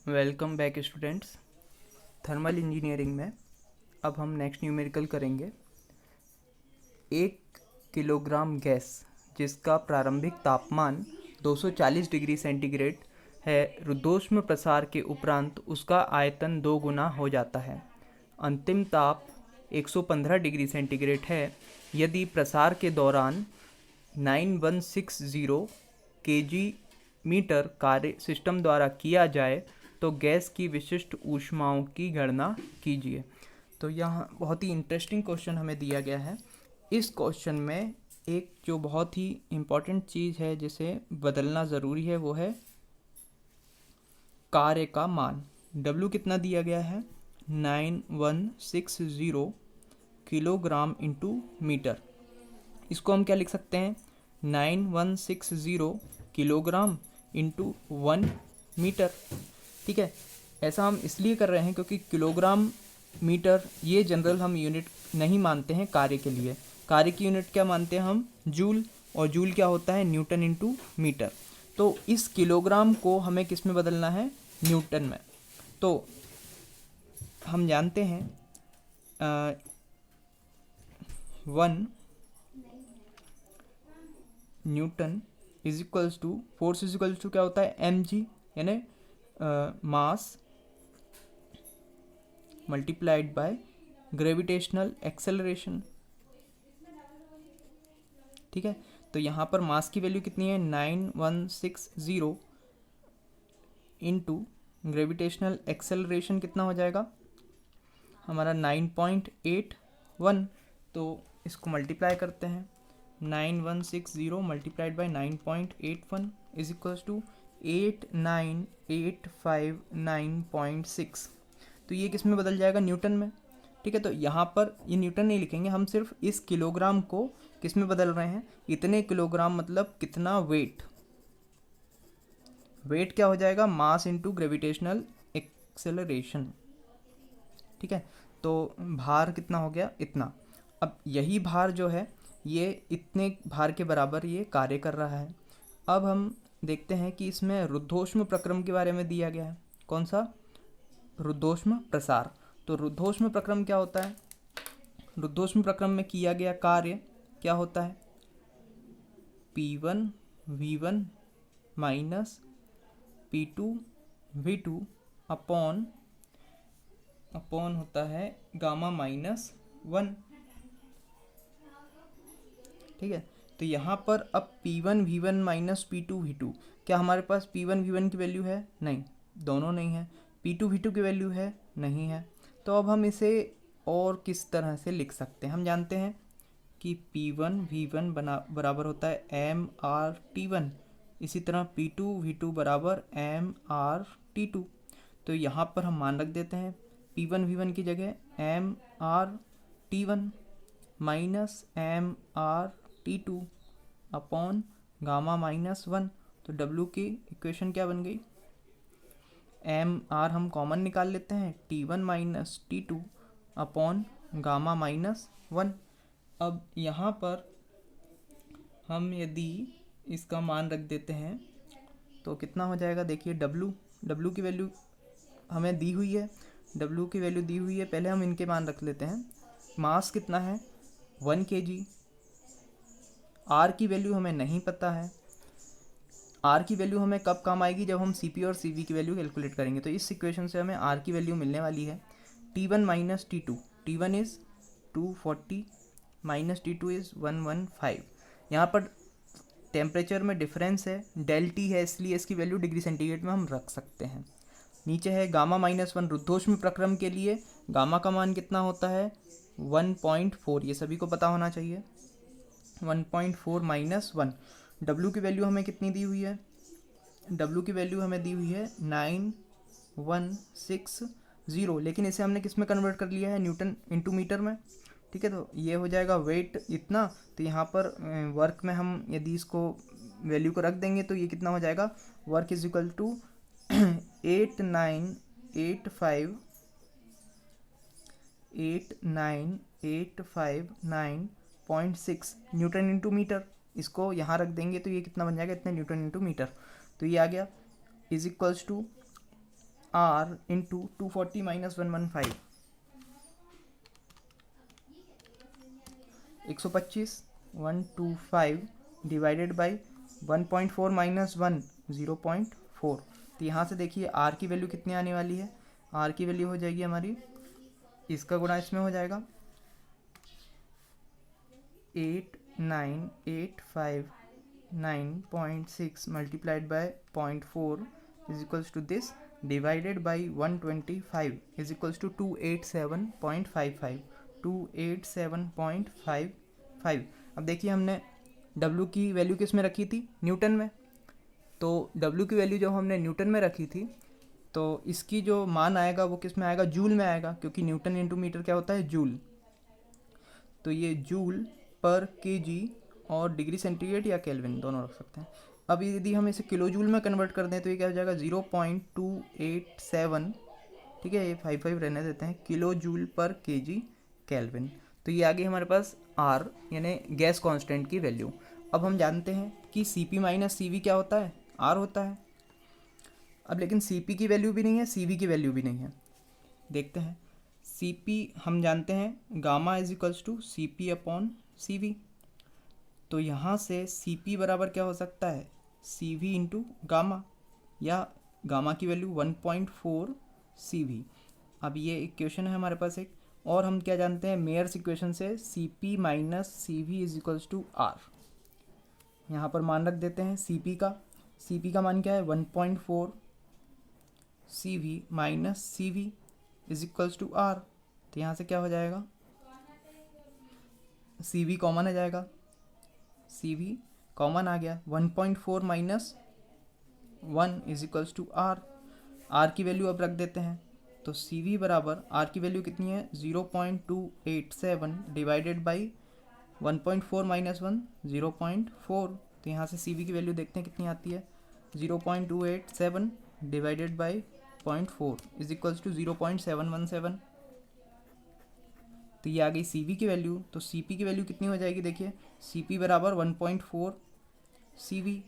Welcome back students. Thermal engineering में अब हम नेक्स्ट न्यूमेरिकल करेंगे। 1 किलोग्राम गैस जिसका प्रारंभिक तापमान 240 डिग्री सेंटीग्रेड है, रुद्धोष्म प्रसार के उपरांत उसका आयतन 2 गुना हो जाता है। अंतिम ताप 115 डिग्री सेंटीग्रेड है। यदि प्रसार के दौरान 9160 केजी मीटर कार्य सिस्टम द्वारा किया जाए तो गैस की विशिष्ट ऊष्माओं की गणना कीजिए। तो यहाँ बहुत ही इंटरेस्टिंग क्वेश्चन हमें दिया गया है। इस क्वेश्चन में एक जो बहुत ही इम्पॉर्टेंट चीज़ है जिसे बदलना ज़रूरी है वो है कार्य का मान। W कितना दिया गया है? 9160 किलोग्राम इंटू मीटर। इसको हम क्या लिख सकते हैं? 9160 किलोग्राम इंटू 1 मीटर। ठीक है, ऐसा हम इसलिए कर रहे हैं क्योंकि किलोग्राम मीटर ये जनरल हम यूनिट नहीं मानते हैं कार्य के लिए। कार्य की यूनिट क्या मानते हैं हम? जूल, और जूल क्या होता है? Newton into metre. तो इस किलोग्राम को हमें किस में बदलना है? न्यूटन में। तो हम जानते हैं 1 newton is equals to force is equals to क्या होता है? mg, यानी mass multiplied by gravitational acceleration. ठीक है, तो यहाँ पर मास की वैल्यू कितनी है? 9160 इंटू ग्रेविटेशनल एक्सेलरेशन कितना हो जाएगा हमारा? 9.81। तो इसको मल्टीप्लाई करते हैं। 9160 multiplied by 9.81 is equals to 89859.6। तो ये किस में बदल जाएगा? न्यूटन में। ठीक है, तो यहाँ पर ये न्यूटन नहीं लिखेंगे, हम सिर्फ इस किलोग्राम को किस में बदल रहे हैं? इतने किलोग्राम मतलब कितना वेट। वेट क्या हो जाएगा? Mass into gravitational acceleration. ठीक है, तो भार कितना हो गया? इतना। अब यही भार जो है ये इतने भार के बराबर ये कार्य कर रहा है। अब हम देखते हैं कि इसमें रुद्धोष्म प्रक्रम के बारे में दिया गया है। कौन सा? रुद्धोष्म प्रसार। तो रुद्धोष्म प्रक्रम क्या होता है? रुद्धोष्म प्रक्रम में किया गया कार्य क्या होता है? P1 V1 minus P2 V2 upon होता है गामा माइनस 1। ठीक है, तो यहाँ पर अब P1 V1 minus P2 V2, क्या हमारे पास P1 V1 की वैल्यू है? नहीं, दोनों नहीं है। P2 V2 की वैल्यू है? नहीं है। तो अब हम इसे और किस तरह से लिख सकते हैं? हम जानते हैं कि P1 V1 बराबर होता है MRT1, इसी तरह P2 V2 बराबर MRT2। तो यहाँ पर हम मान रख देते हैं P1 V1 की जगह MRT1 minus MRT2 upon gamma minus 1। तो W की इक्वेशन क्या बन गई? MR हम कॉमन निकाल लेते हैं, T1 minus T2 upon gamma minus 1। अब यहाँ पर हम यदि इसका मान रख देते हैं तो कितना हो जाएगा? देखिए W की वैल्यू हमें दी हुई है, W की वैल्यू दी हुई है। पहले हम इनके मान रख लेते हैं। मास कितना है? 1 kg। R की वैल्यू हमें नहीं पता है। R की वैल्यू हमें कब काम आएगी? जब हम CP और CV की वैल्यू कैलकुलेट करेंगे। तो इस इक्वेशन से हमें R की वैल्यू मिलने वाली है T1 minus T2। T1 is 240 minus T2 is 115। यहाँ पर टेम्परेचर में डिफरेंस है, डेल टी है, इसलिए इसकी वैल्यू डिग्री सेंटीग्रेड में हम रख सकते हैं। नीचे है गामा माइनस 1। रुद्धोष्म प्रक्रम के लिए गामा का मान कितना होता है? 1.4, ये सभी को पता होना चाहिए। 1.4 माइनस 1। W की वैल्यू हमें कितनी दी हुई है? W की वैल्यू हमें दी हुई है 9160, लेकिन इसे हमने किस में कन्वर्ट कर लिया है? न्यूटन इंटू मीटर में। ठीक है, तो ये हो जाएगा वेट इतना। तो यहाँ पर वर्क में हम यदि इसको वैल्यू को रख देंगे तो ये कितना हो जाएगा? Work is equal to 89859.6 newton into metre. इसको यहाँ रख देंगे तो ये कितना बन जाएगा? इतने न्यूटन इंटू मीटर। तो ये आ गया is equals to R into 240 minus 115 125 125 divided by 1.4 minus 1 0.4। तो यहाँ से देखिए आर की वैल्यू कितनी आने वाली है, आर की वैल्यू हो जाएगी हमारी, इसका गुणा इसमें हो जाएगा 8985 multiplied by 0.4 is equals to this divided by 125 is equals to 287.55 287.55। अब देखिए हमने W की वैल्यू किस में रखी थी, न्यूटन में। तो W की वैल्यू जब हमने न्यूटन में रखी थी तो इसकी जो मान आएगा वो किस में आएगा, जूल में आएगा, क्योंकि न्यूटन इंटू मीटर क्या होता है, जूल। तो ये जूल पर केजी और डिग्री सेंटीग्रेड या केल्विन दोनों रख सकते हैं। अब यदि हम इसे किलो जूल में कन्वर्ट कर दें तो ये क्या हो जाएगा 0.287, ठीक है, ये 55 रहने देते हैं, किलो जूल पर केजी केल्विन। तो ये आ गई हमारे पास आर यानी गैस कांस्टेंट की वैल्यू। अब हम जानते हैं कि Cp माइनस Cv क्या होता है, आर होता है। अब लेकिन Cp की वैल्यू भी नहीं है, Cv की वैल्यू भी नहीं है। देखते हैं, Cp हम जानते हैं gamma is equals to Cp upon Cv। तो यहाँ से Cp बराबर क्या हो सकता है, Cv इंटू गामा, या गामा की वैल्यू 1.4 Cv। अब ये इक्वेशन है हमारे पास एक, और हम क्या जानते हैं मेयर्स इक्वेशन से Cp minus Cv is equals to R. यहाँ पर मान रख देते हैं Cp का मान क्या है 1.4 Cv minus Cv is equals to R. तो यहाँ से क्या हो जाएगा, Cv कॉमन आ जाएगा, Cv कॉमन आ गया, 1.4 minus 1 is equals to R. R की वैल्यू अब रख देते हैं, तो Cv बराबर आर की वैल्यू कितनी है 0.287 डिवाइडेड बाई 1.4 माइनस 1 0.4। तो यहाँ से Cv की वैल्यू देखते हैं कितनी आती है, 0.287 divided by 0.4 is equals to 0.717। तो ये आ गई Cv की वैल्यू। तो Cp की वैल्यू कितनी हो जाएगी, देखिए Cp बराबर 1.4 Cv,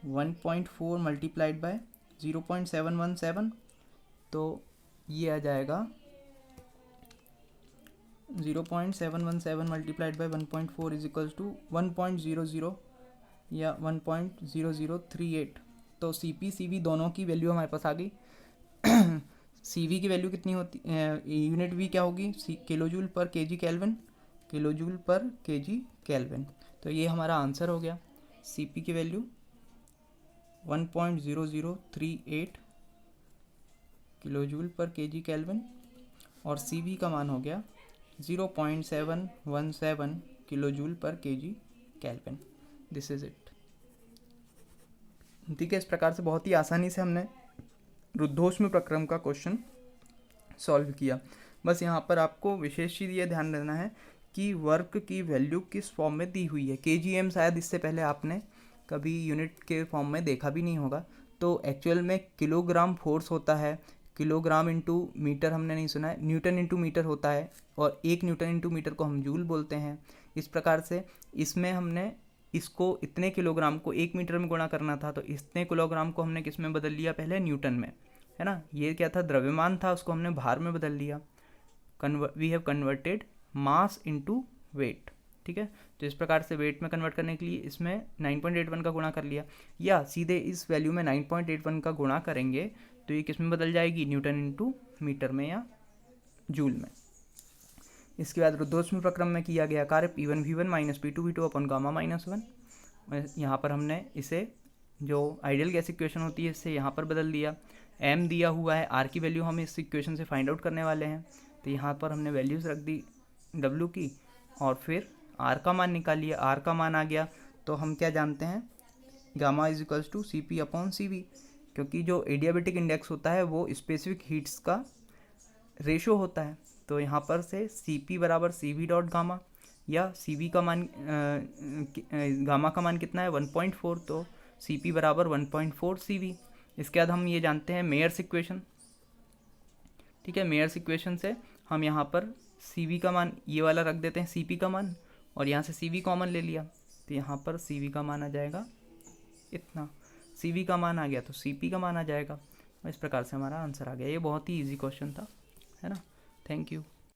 1.4 मल्टीप्लाइड बाय 0.717, तो ये आ जाएगा 0.717 multiplied by 1.4 is equals to 1.00 या 1.0038। तो Cp Cv दोनों की वैल्यू हमारे पास आ गई। Cv की वैल्यू कितनी होती, यूनिट V क्या होगी, किलो जूल पर केजी केल्विन, किलो जूल पर केजी केल्विन। तो ये हमारा आंसर हो गया, Cp की वैल्यू 1.0038 किलो जूल पर केजी केल्विन और Cv का मान हो गया 0.717 किलो जूल पर KG kelvin. This is it. ठीक है, इस प्रकार से बहुत ही आसानी से हमने रुद्धोष्म प्रक्रम का क्वेश्चन सॉल्व किया। बस यहाँ पर आपको विशेष चीज़ ये ध्यान देना है कि वर्क की वैल्यू किस फॉर्म में दी हुई है। kgm शायद इससे पहले आपने कभी यूनिट के फॉर्म में देखा भी नहीं होगा। तो एक्चुअल में किलोग्राम फोर्स होता है, किलोग्राम इंटू मीटर हमने नहीं सुना है, न्यूटन इंटू मीटर होता है, और 1 न्यूटन इंटू मीटर को हम जूल बोलते हैं। इस प्रकार से इसमें हमने इसको इतने किलोग्राम को 1 मीटर में गुणा करना था, तो इतने किलोग्राम को हमने किस में बदल लिया, पहले न्यूटन में, है ना। ये क्या था, द्रव्यमान था, उसको हमने भार में बदल लिया। We have converted mass into weight. ठीक है, तो इस प्रकार से वेट में कन्वर्ट करने के लिए इसमें 9.81 का गुणा कर लिया, या सीधे इस वैल्यू में 9.81 का गुणा करेंगे तो ये किस में बदल जाएगी, न्यूटन इंटू मीटर में या जूल में। इसके बाद रुद्धोष्म प्रक्रम में किया गया कार्य P1 V1 minus P2 V2 अपन गामा माइनस 1। यहाँ पर हमने इसे जो आइडियल गैस इक्वेशन होती है इससे यहाँ पर बदल दिया। m दिया हुआ है, r की वैल्यू हम इस इक्वेशन से फाइंड आउट करने वाले हैं। तो यहाँ पर हमने वैल्यूज़ रख दी w की और फिर r का मान निकाल लिया। r का मान आ गया तो हम क्या जानते हैं, gamma is equals to Cp upon Cv, क्योंकि जो एडियाबेटिक इंडेक्स होता है वो स्पेसिफिक हीट्स का रेशो होता है। तो यहाँ पर से Cp बराबर Cv डॉट गामा, या Cv का मान गामा का मान कितना है 1.4, तो Cp बराबर 1.4 Cv। इसके बाद हम ये जानते हैं मेयर्स इक्वेशन। ठीक है, मेयर्स इक्वेशन से हम यहाँ पर Cv का मान ये वाला रख देते हैं, Cp का मान, और यहाँ से Cv कॉमन ले लिया, तो यहाँ पर Cv का मान आ जाएगा इतना। Cv का मान आ गया तो Cp का मान आ जाएगा। इस प्रकार से हमारा आंसर आ गया। ये बहुत ही ईजी क्वेश्चन था, है ना। Thank you.